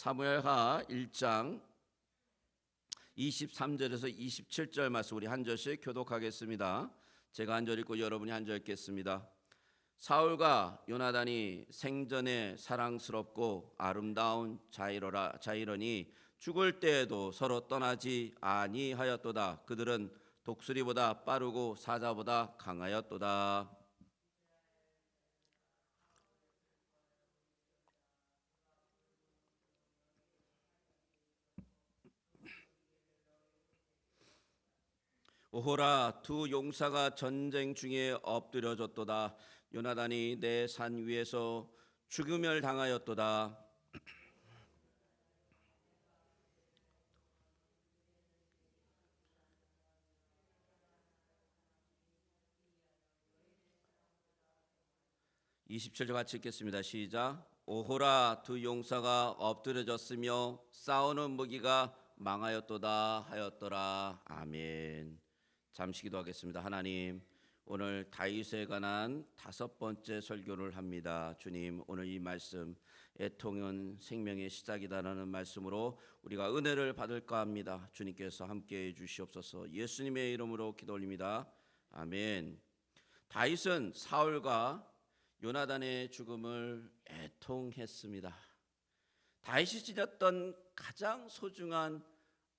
사무엘하 1장 23절에서 27절 말씀 우리 한 절씩 교독하겠습니다. 제가 한 절 읽고 여러분이 한 절 읽겠습니다. 사울과 요나단이 생전에 사랑스럽고 아름다운 자이런이 죽을 때에도 서로 떠나지 아니하였도다. 그들은 독수리보다 빠르고 사자보다 강하였도다. 오호라, 두 용사가 전쟁 중에 엎드려졌도다. 요나단이 내 산 위에서 죽음을 당하였도다. (27절) 같이 읽겠습니다. 시작. 오호라, 두 용사가 엎드려졌으며 싸우는 무기가 망하였도다 하였더라. 아멘. 잠시 기도하겠습니다. 하나님, 오늘 다윗에 관한 5번째 설교를 합니다. 주님, 오늘 이 말씀 애통은 생명의 시작이다라는 말씀으로 우리가 은혜를 받을까 합니다. 주님께서 함께해 주시옵소서. 예수님의 이름으로 기도 올립니다. 아멘. 다윗은 사울과 요나단의 죽음을 애통했습니다. 다윗이 지녔던 가장 소중한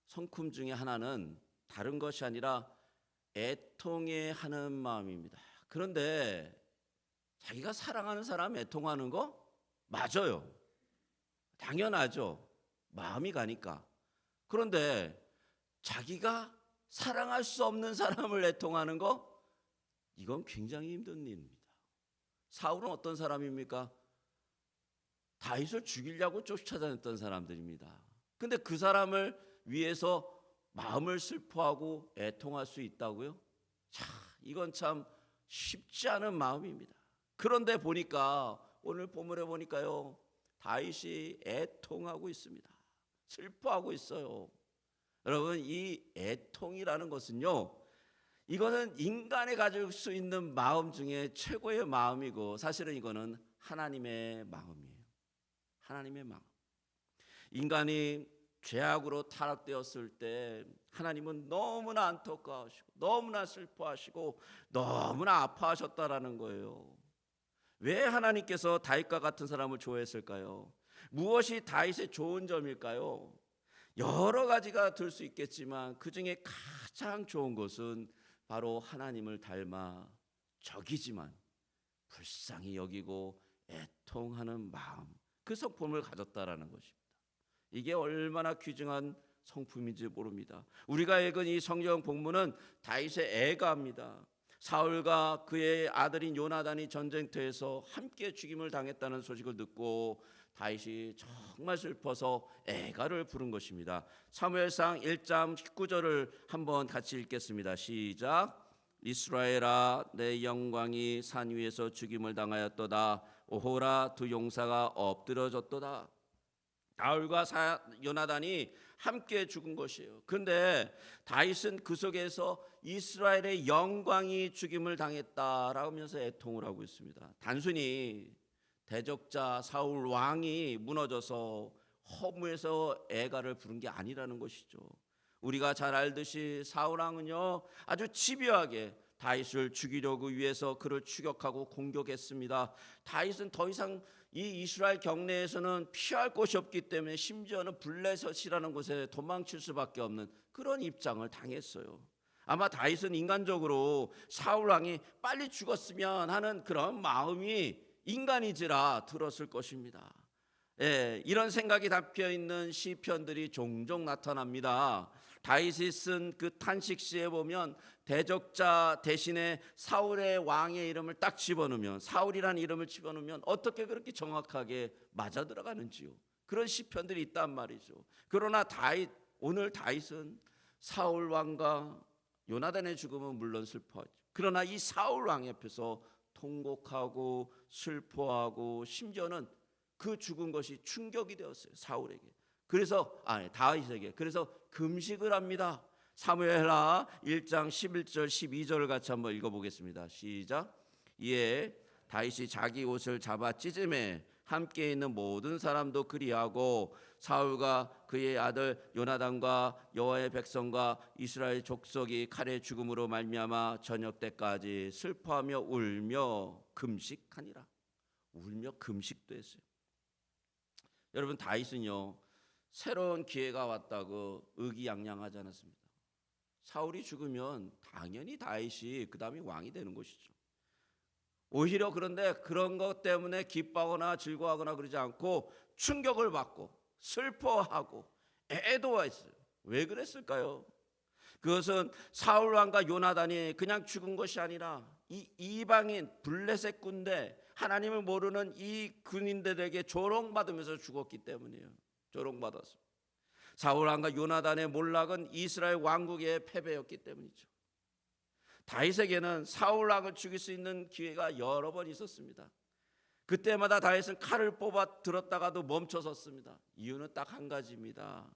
성품 중에 하나는 다른 것이 아니라 애통해 하는 마음입니다. 그런데 자기가 사랑하는 사람 애통하는 거 맞아요. 당연하죠. 마음이 가니까. 그런데 자기가 사랑할 수 없는 사람을 애통하는 거, 이건 굉장히 힘든 일입니다. 사울은 어떤 사람입니까? 다윗을 죽이려고 쫓아다녔던 사람들입니다. 근데 그 사람을 위해서 마음을 슬퍼하고 애통할 수 있다고요? 자, 이건 참 쉽지 않은 마음입니다. 그런데 보니까 오늘 본문에 보니까요, 다윗이 애통하고 있습니다. 슬퍼하고 있어요. 여러분, 이 애통이라는 것은요, 이거는 인간이 가질 수 있는 마음 중에 최고의 마음이고, 사실은 이거는 하나님의 마음이에요. 하나님의 마음. 인간이 죄악으로 타락되었을 때 하나님은 너무나 안타까우시고 너무나 슬퍼하시고 너무나 아파하셨다라는 거예요. 왜 하나님께서 다윗과 같은 사람을 좋아했을까요? 무엇이 다윗의 좋은 점일까요? 여러 가지가 들 수 있겠지만 그 중에 가장 좋은 것은 바로 하나님을 닮아 적이지만 불쌍히 여기고 애통하는 마음, 그 성품을 가졌다라는 것입니다. 이게 얼마나 귀중한 성품인지 모릅니다. 우리가 읽은 이 성경 본문은 다윗의 애가입니다. 사울과 그의 아들인 요나단이 전쟁터에서 함께 죽임을 당했다는 소식을 듣고 다윗이 정말 슬퍼서 애가를 부른 것입니다. 사무엘상 1장 19절을 한번 같이 읽겠습니다. 시작. 이스라엘아, 내 영광이 산 위에서 죽임을 당하였도다. 오호라, 두 용사가 엎드려졌도다. 사울과 요나단이 함께 죽은 것이에요. 그런데 다윗은 그 속에서 이스라엘의 영광이 죽임을 당했다라고 하면서 애통을 하고 있습니다. 단순히 대적자 사울 왕이 무너져서 허무해서 애가를 부른 게 아니라는 것이죠. 우리가 잘 알듯이 사울 왕은요, 아주 집요하게 다윗을 죽이려고 위해서 그를 추격하고 공격했습니다. 다윗은 더 이상 이 이스라엘 경내에서는 피할 곳이 없기 때문에 심지어는 블레셋이라는 곳에 도망칠 수밖에 없는 그런 입장을 당했어요. 아마 다윗은 인간적으로 사울 왕이 빨리 죽었으면 하는 그런 마음이 인간이지라 들었을 것입니다. 이런 생각이 담겨 있는 시편들이 종종 나타납니다. 다윗이 쓴 그 탄식시에 보면 대적자 대신에 사울의 왕의 이름을 딱 집어넣으면, 사울이라는 이름을 집어넣으면 어떻게 그렇게 정확하게 맞아 들어가는지요. 그런 시편들이 있단 말이죠. 그러나 오늘 다윗은 사울 왕과 요나단의 죽음은 물론 슬퍼하죠. 그러나 이 사울 왕 옆에서 통곡하고 슬퍼하고 심지어는 그 죽은 것이 충격이 되었어요. 사울에게. 다윗에게. 그래서 금식을 합니다. 사무엘하 1장 11절 12절을 같이 한번 읽어보겠습니다. 시작. 이에 다윗이 자기 옷을 잡아 찢으매 함께 있는 모든 사람도 그리하고 사울과 그의 아들 요나단과 여호와의 백성과 이스라엘 족속이 칼의 죽음으로 말미암아 저녁 때까지 슬퍼하며 울며 금식하니라. 울며 금식도 했어요. 여러분, 다윗은요 새로운 기회가 왔다고 의기양양하지 않았습니다. 사울이 죽으면 당연히 다윗이 그 다음에 왕이 되는 것이죠. 오히려 그런데 그런 것 때문에 기뻐하거나 즐거워하거나 그러지 않고 충격을 받고 슬퍼하고 애도했어요. 왜 그랬을까요? 그것은 사울 왕과 요나단이 그냥 죽은 것이 아니라 이 이방인 블레셋 군대, 하나님을 모르는 이 군인들에게 조롱받으면서 죽었기 때문이에요. 조롱받았어. 사울 왕과 요나단의 몰락은 이스라엘 왕국의 패배였기 때문이죠. 다윗에게는 사울 왕을 죽일 수 있는 기회가 여러 번 있었습니다. 그때마다 다윗은 칼을 뽑아 들었다가도 멈춰섰습니다. 이유는 딱 한 가지입니다.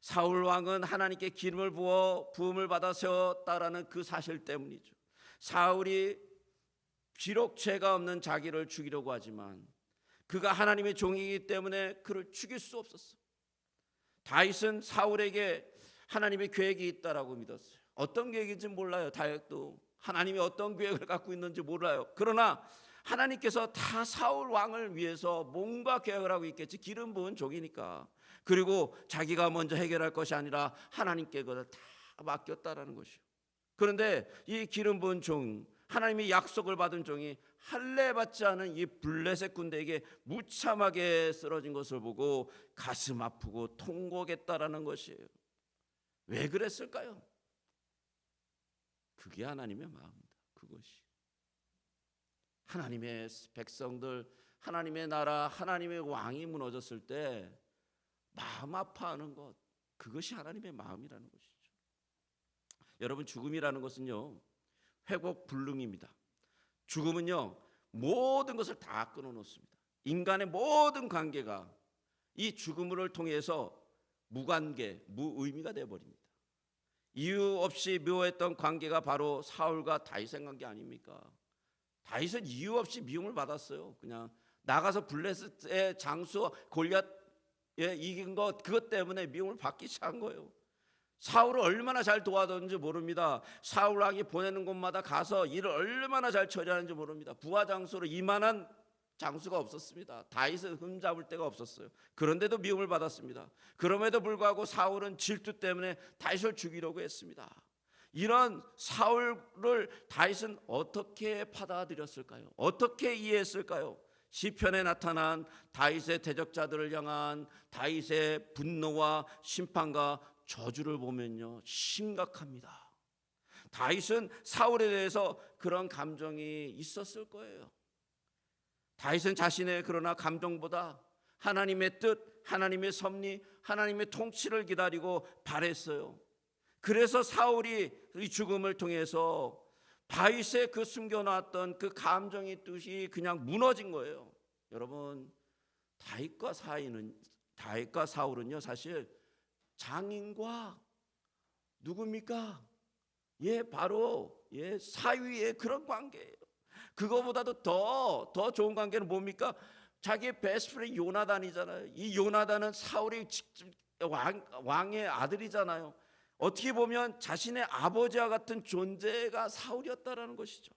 사울 왕은 하나님께 기름을 부어 부음을 받아 세웠다라는 그 사실 때문이죠. 사울이 비록 죄가 없는 자기를 죽이려고 하지만 그가 하나님의 종이기 때문에 그를 죽일 수 없었어. 다윗은 사울에게 하나님의 계획이 있다라고 믿었어요. 어떤 계획인지 몰라요. 다윗도 하나님이 어떤 계획을 갖고 있는지 몰라요. 그러나 하나님께서 다 사울 왕을 위해서 뭔가 계획을 하고 있겠지. 기름 부은 종이니까. 그리고 자기가 먼저 해결할 것이 아니라 하나님께 그걸 다 맡겼다라는 것이요. 그런데 이 기름 부은 종, 하나님이 약속을 받은 종이 할례 받지 않은 이 블레셋 군대에게 무참하게 쓰러진 것을 보고 가슴 아프고 통곡했다라는 것이에요. 왜 그랬을까요? 그게 하나님의 마음입니다. 그것이 하나님의 백성들, 하나님의 나라, 하나님의 왕이 무너졌을 때 마음 아파하는 것, 그것이 하나님의 마음이라는 것이죠. 여러분, 죽음이라는 것은요 회복 불능입니다. 죽음은요 모든 것을 다 끊어놓습니다. 인간의 모든 관계가 이 죽음을 통해서 무관계, 무의미가 되어버립니다. 이유 없이 묘했던 관계가 바로 사울과 다윗의 관계 아닙니까? 다윗은 이유 없이 미움을 받았어요. 그냥 나가서 블레셋의 장수 골리앗 이긴 것, 그것 때문에 미움을 받기 시작한 거예요. 사울을 얼마나 잘 도와줬는지 모릅니다. 사울 왕이 보내는 곳마다 가서 일을 얼마나 잘 처리하는지 모릅니다. 부하 장수로 이만한 장수가 없었습니다. 다윗은 흠잡을 데가 없었어요. 그런데도 미움을 받았습니다. 그럼에도 불구하고 사울은 질투 때문에 다윗을 죽이려고 했습니다. 이런 사울을 다윗은 어떻게 받아들였을까요? 어떻게 이해했을까요? 시편에 나타난 다윗의 대적자들을 향한 다윗의 분노와 심판과 저주를 보면요 심각합니다. 다윗은 사울에 대해서 그런 감정이 있었을 거예요. 다윗은 자신의 그러나 감정보다 하나님의 뜻, 하나님의 섭리, 하나님의 통치를 기다리고 바랬어요. 그래서 사울이 이 죽음을 통해서 다윗의 그 숨겨놨던 그 감정의 뜻이 그냥 무너진 거예요. 여러분, 다윗과 사울은요 사실 장인과 누굽니까? 바로 사위의 그런 관계예요. 그거보다도 더 좋은 관계는 뭡니까? 자기의 베스트 프렌드 요나단이잖아요. 이 요나단은 사울의 왕의 아들이잖아요. 어떻게 보면 자신의 아버지와 같은 존재가 사울이었다라는 것이죠.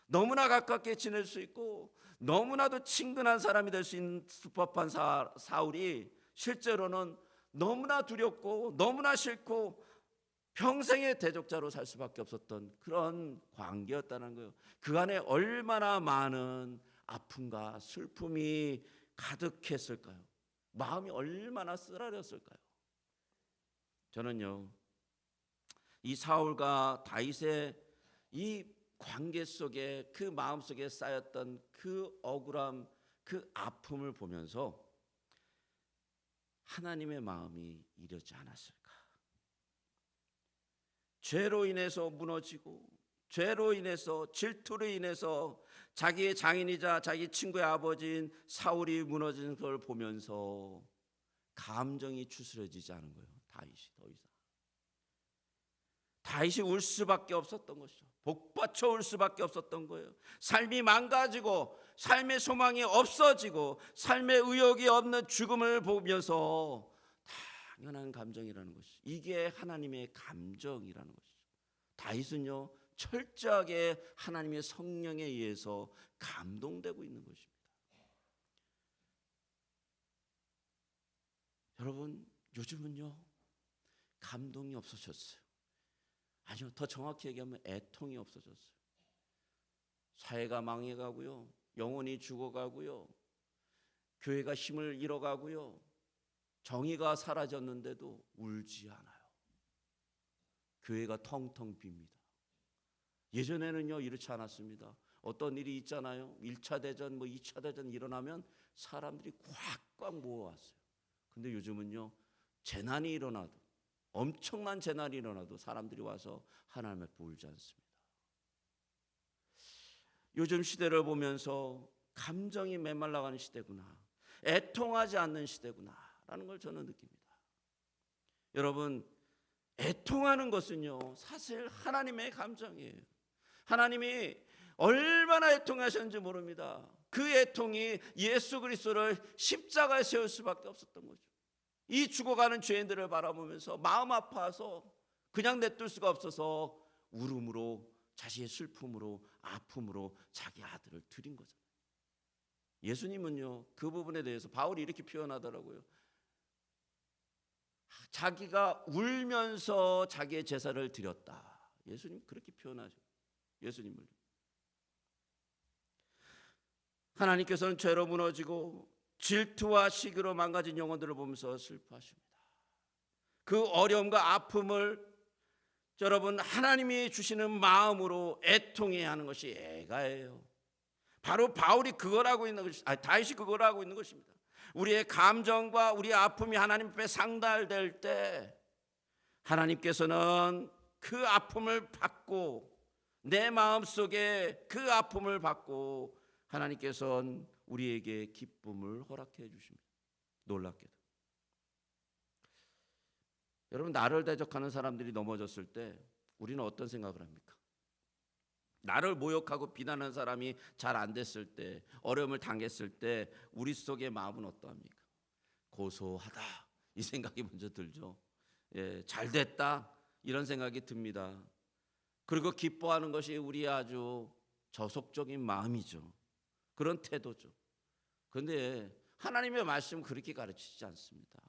너무나 가깝게 지낼 수 있고 너무나도 친근한 사람이 될 수 있는 법한 사울이 실제로는 너무나 두렵고 너무나 싫고 평생의 대적자로 살 수밖에 없었던 그런 관계였다는 거예요. 그 안에 얼마나 많은 아픔과 슬픔이 가득했을까요? 마음이 얼마나 쓰라렸을까요? 저는요 이 사울과 다윗의 이 관계 속에 그 마음 속에 쌓였던 그 억울함, 그 아픔을 보면서 하나님의 마음이 이러지 않았을까? 죄로 인해서 무너지고 죄로 인해서 질투로 인해서 자기의 장인이자 자기 친구의 아버지인 사울이 무너지는 걸 보면서 감정이 추스려지지 않은 거예요. 다윗이 더 이상 다윗이 울 수밖에 없었던 것이죠. 복받쳐 울 수밖에 없었던 거예요. 삶이 망가지고 삶의 소망이 없어지고 삶의 의욕이 없는 죽음을 보면서 당연한 감정이라는 것이, 이게 하나님의 감정이라는 것이죠. 다윗은요 철저하게 하나님의 성령에 의해서 감동되고 있는 것입니다. 여러분, 요즘은요 감동이 없어졌어요. 아니요, 더 정확히 얘기하면 애통이 없어졌어요. 사회가 망해가고요, 영혼이 죽어가고요, 교회가 힘을 잃어가고요, 정의가 사라졌는데도 울지 않아요. 교회가 텅텅 빕니다. 예전에는요 이렇지 않았습니다. 어떤 일이 있잖아요. 1차 대전, 2차 대전 일어나면 사람들이 꽉꽉 모여왔어요. 근데 요즘은요 재난이 일어나도, 엄청난 재난이 일어나도 사람들이 와서 하나님 앞에 울지 않습니다. 요즘 시대를 보면서 감정이 메말라가는 시대구나, 애통하지 않는 시대구나 라는 걸 저는 느낍니다. 여러분, 애통하는 것은요 사실 하나님의 감정이에요. 하나님이 얼마나 애통하셨는지 모릅니다. 그 애통이 예수 그리스도를 십자가에 세울 수밖에 없었던 거죠. 이 죽어가는 죄인들을 바라보면서 마음 아파서 그냥 내둘 수가 없어서 울음으로, 자신의 슬픔으로, 아픔으로 자기 아들을 드린 거잖아요. 예수님은요 그 부분에 대해서 바울이 이렇게 표현하더라고요. 자기가 울면서 자기의 제사를 드렸다. 예수님 그렇게 표현하죠. 예수님을. 하나님께서는 죄로 무너지고 질투와 시기로 망가진 영혼들을 보면서 슬퍼하십니다. 그 어려움과 아픔을 여러분 하나님이 주시는 마음으로 애통해야 하는 것이 애가예요. 바로 바울이 그걸 하고 있는 것이, 다윗이 그걸 하고 있는 것입니다. 우리의 감정과 우리의 아픔이 하나님 앞에 상달될 때 하나님께서는 그 아픔을 받고, 내 마음속에 그 아픔을 받고 하나님께서는 우리에게 기쁨을 허락해 주십니다. 놀랍게도. 여러분, 나를 대적하는 사람들이 넘어졌을 때 우리는 어떤 생각을 합니까? 나를 모욕하고 비난하는 사람이 잘 안 됐을 때, 어려움을 당했을 때 우리 속의 마음은 어떠합니까? 고소하다, 이 생각이 먼저 들죠. 잘 됐다, 이런 생각이 듭니다. 그리고 기뻐하는 것이 우리의 아주 저속적인 마음이죠. 그런 태도죠. 그런데 하나님의 말씀은 그렇게 가르치지 않습니다.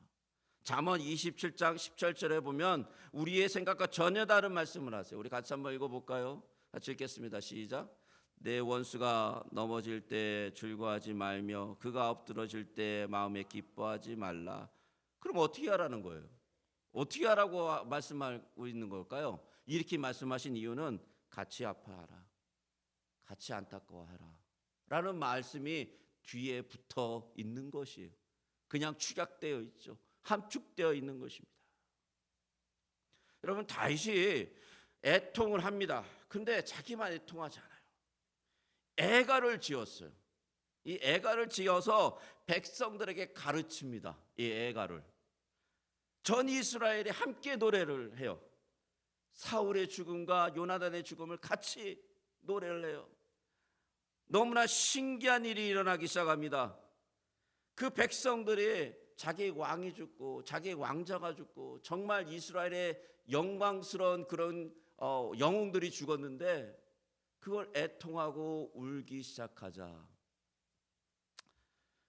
잠언 27장 17절에 보면 우리의 생각과 전혀 다른 말씀을 하세요. 우리 같이 한번 읽어볼까요? 같이 읽겠습니다. 시작. 내 원수가 넘어질 때 즐거워하지 말며 그가 엎드러질 때 마음에 기뻐하지 말라. 그럼 어떻게 하라는 거예요? 어떻게 하라고 말씀하고 있는 걸까요? 이렇게 말씀하신 이유는 같이 아파하라, 같이 안타까워하라 라는 말씀이 뒤에 붙어 있는 것이에요. 그냥 축약되어 있죠. 함축되어 있는 것입니다. 여러분, 다윗이 애통을 합니다. 근데 자기만 애통하지 않아요. 애가를 지었어요. 이 애가를 지어서 백성들에게 가르칩니다. 이 애가를. 전 이스라엘이 함께 노래를 해요. 사울의 죽음과 요나단의 죽음을 같이 노래를 해요. 너무나 신기한 일이 일어나기 시작합니다. 그 백성들이 자기 왕이 죽고 자기 왕자가 죽고 정말 이스라엘의 영광스러운 그런 영웅들이 죽었는데 그걸 애통하고 울기 시작하자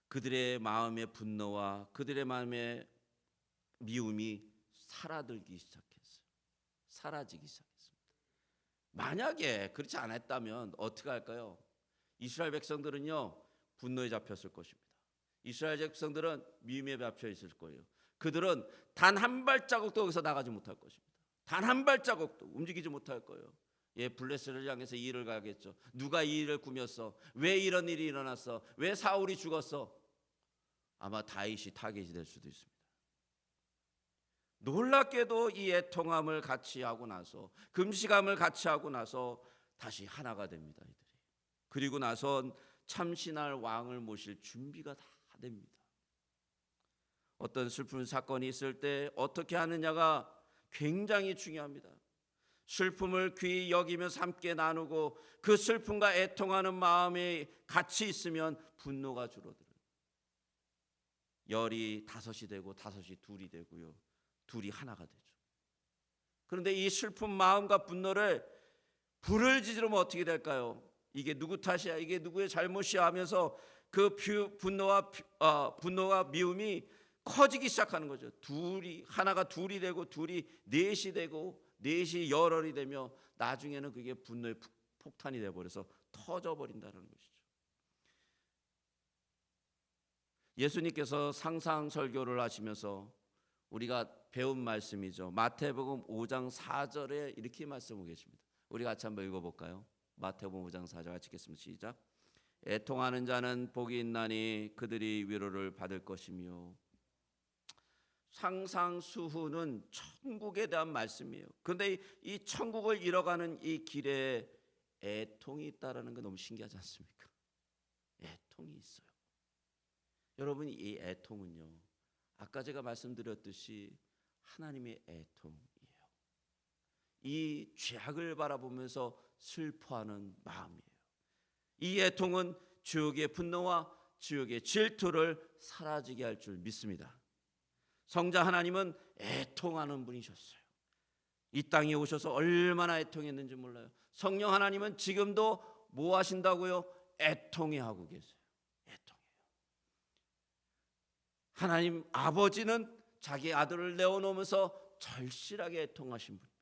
그들의 마음의 분노와 그들의 마음의 미움이 사라지기 시작했습니다. 만약에 그렇지 않았다면 어떻게 할까요? 이스라엘 백성들은요 분노에 잡혔을 것입니다. 이스라엘 백성들은 미움에 잡혀 있을 거예요. 그들은 단 한 발자국도 여기서 나가지 못할 것입니다. 단 한 발자국도 움직이지 못할 거예요. 블레셋을 향해서 이 일을 가겠죠. 누가 이 일을 꾸몄어? 왜 이런 일이 일어났어? 왜 사울이 죽었어? 아마 다윗이 타겟이 될 수도 있습니다. 놀랍게도 이 애통함을 같이 하고 나서, 금식함을 같이 하고 나서 다시 하나가 됩니다. 이들이. 그리고 나선 참신할 왕을 모실 준비가 다 됩니다. 어떤 슬픈 사건이 있을 때 어떻게 하느냐가 굉장히 중요합니다. 슬픔을 귀히 여기면서 함께 나누고 그 슬픔과 애통하는 마음이 같이 있으면 분노가 줄어들어요. 열이 다섯이 되고 다섯이 둘이 되고요, 둘이 하나가 되죠. 그런데 이 슬픈 마음과 분노를 불을 지르면 어떻게 될까요? 이게 누구 탓이야, 이게 누구의 잘못이야 하면서 그 분노와 미움이 커지기 시작하는 거죠. 둘이 하나가 둘이 되고 둘이 넷이 되고 넷이 열흘이 되며 나중에는 그게 분노의 폭탄이 되어버려서 터져버린다는 것이죠. 예수님께서 상상 설교를 하시면서 우리가 배운 말씀이죠. 마태복음 5장 4절에 이렇게 말씀하고 계십니다. 우리 같이 한번 읽어볼까요? 마태복음 5장 4절 같이 읽겠습니다. 시작. 애통하는 자는 복이 있나니 그들이 위로를 받을 것이며. 상상수훈은 천국에 대한 말씀이에요. 그런데 이 천국을 잃어가는 이 길에 애통이 있다라는 게 너무 신기하지 않습니까? 애통이 있어요. 여러분, 이 애통은요, 아까 제가 말씀드렸듯이 하나님의 애통이에요. 이 죄악을 바라보면서 슬퍼하는 마음이에요. 이 애통은 지옥의 분노와 지옥의 질투를 사라지게 할 줄 믿습니다. 성자 하나님은 애통하는 분이셨어요. 이 땅에 오셔서 얼마나 애통했는지 몰라요. 성령 하나님은 지금도 뭐 하신다고요? 애통해 하고 계세요. 애통해요. 하나님 아버지는 자기 아들을 내어놓으면서 절실하게 애통하신 분입니다.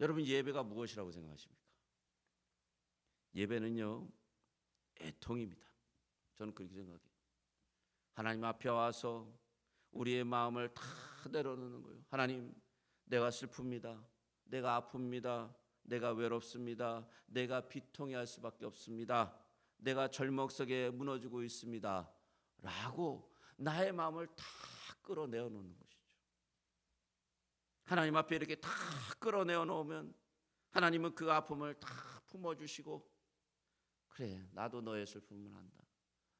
여러분, 예배가 무엇이라고 생각하십니까? 예배는요, 애통입니다. 저는 그렇게 생각해요. 하나님 앞에 와서 우리의 마음을 다 내려놓는 거예요. 하나님, 내가 슬픕니다. 내가 아픕니다. 내가 외롭습니다. 내가 비통해할 수밖에 없습니다. 내가 절먹석에 무너지고 있습니다. 라고 나의 마음을 다 끌어내어 놓는 것이죠. 하나님 앞에 이렇게 다 끌어내어 놓으면 하나님은 그 아픔을 다 품어주시고, 그래, 나도 너의 슬픔을 안다,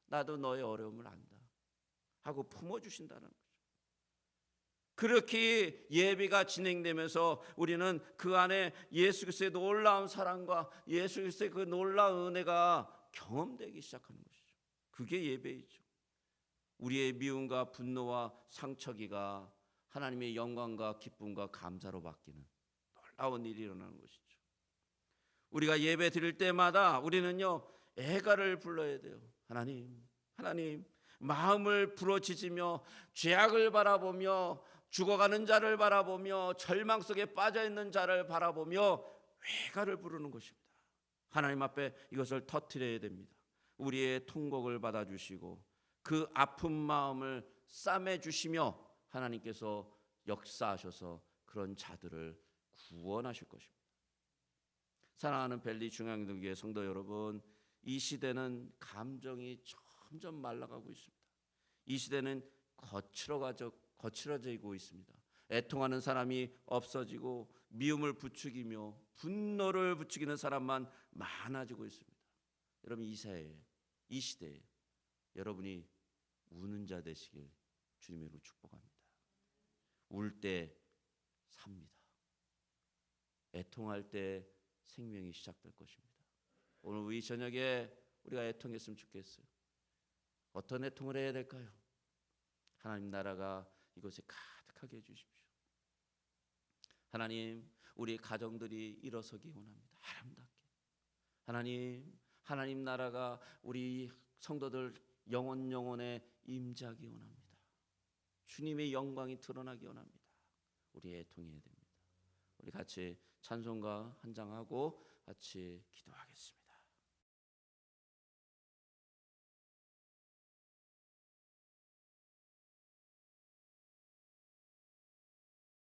나도 너의 어려움을 안다 하고 품어주신다는 거죠. 그렇게 예배가 진행되면서 우리는 그 안에 예수 그리스도의 놀라운 사랑과 예수 그리스도의 그 놀라운 은혜가 경험되기 시작하는 것이죠. 그게 예배이죠. 우리의 미움과 분노와 상처기가 하나님의 영광과 기쁨과 감사로 바뀌는 놀라운 일이 일어나는 것이죠. 우리가 예배 드릴 때마다 우리는요, 애가를 불러야 돼요. 하나님, 하나님, 마음을 부러지지며 죄악을 바라보며 죽어가는 자를 바라보며 절망 속에 빠져있는 자를 바라보며 애가를 부르는 것입니다. 하나님 앞에 이것을 터뜨려야 됩니다. 우리의 통곡을 받아주시고 그 아픈 마음을 싸매주시며 하나님께서 역사하셔서 그런 자들을 구원하실 것입니다. 사랑하는 벨리 중앙교회 성도 여러분, 이 시대는 감정이 점점 말라가고 있습니다. 이 시대는 거칠어지고 있습니다. 애통하는 사람이 없어지고 미움을 부추기며 분노를 부추기는 사람만 많아지고 있습니다. 여러분, 이 시대에 여러분이 우는 자 되시길 주님의 이름으로 축복합니다. 울 때 삽니다. 애통할 때 생명이 시작될 것입니다. 오늘 이 저녁에 우리가 애통했으면 좋겠어요. 어떤 애통을 해야 될까요? 하나님 나라가 이곳에 가득하게 해주십시오. 하나님, 우리 가정들이 일어서기 원합니다. 아름답게. 하나님 나라가 우리 성도들 영혼에 임재하기 원합니다. 주님의 영광이 드러나기 원합니다. 우리 애통해야 됩니다. 우리 같이 찬송가 한 장 하고 같이 기도하겠습니다.